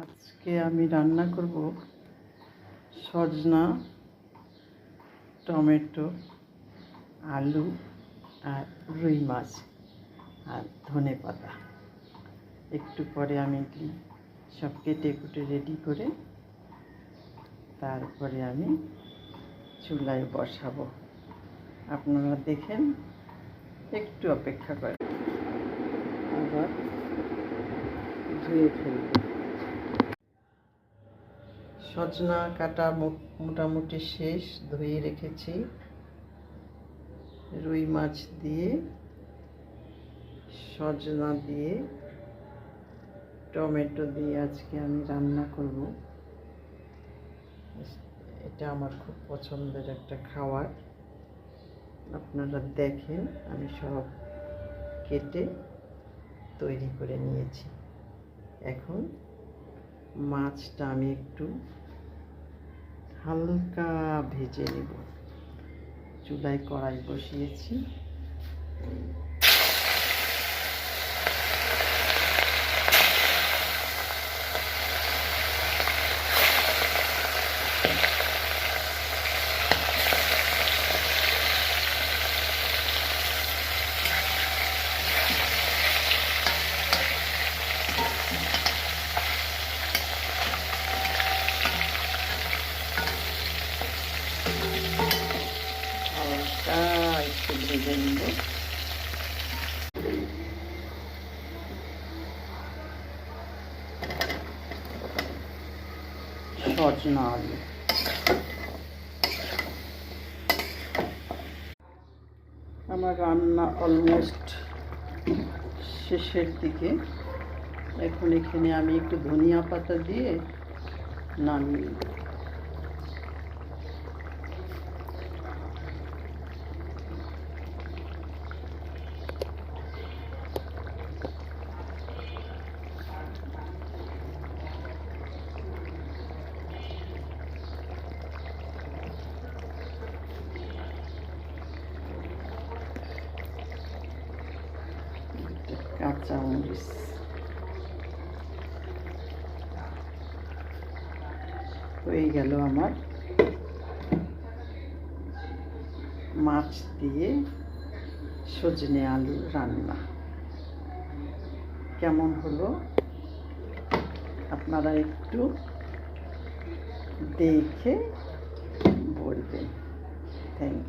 আজকে আমি রান্না করব সজনা, টমেটো, আলু আর রুই মাছ আর ধনেপাতা। একটু পরে আমি সব কেটে কুটে রেডি করে তারপরে আমি চুলায় বসাবো। আপনারা দেখেন, একটু অপেক্ষা করেন। আবার ধুয়ে ফেলব। সজনা কাটা মোটামুটি শেষ, ধুয়ে রেখেছি। রুই মাছ দিয়ে, সজনা দিয়ে, টমেটো দিয়ে আজকে আমি রান্না করব। এটা আমার খুব পছন্দের একটা খাবার। আপনারা দেখেন, আমি সব কেটে তৈরি করে নিয়েছি। এখন মাছটা আমি একটু হালকা ভেজে নেব। চুলায় কড়াই বসিয়েছি। হালকা একটু ভেজে নেব। সজনা আলু, আমার রান্না অলমোস্ট শেষের দিকে। এখন এখানে আমি একটু ধনিয়া পাতা দিয়ে নামিয়ে নেব। কাঁচামরিচ, হয়ে গেল আমার মাছ দিয়ে সজনে আলু রান্না। কেমন হলো আপনারা একটু দেখে বলবেন। Thank you.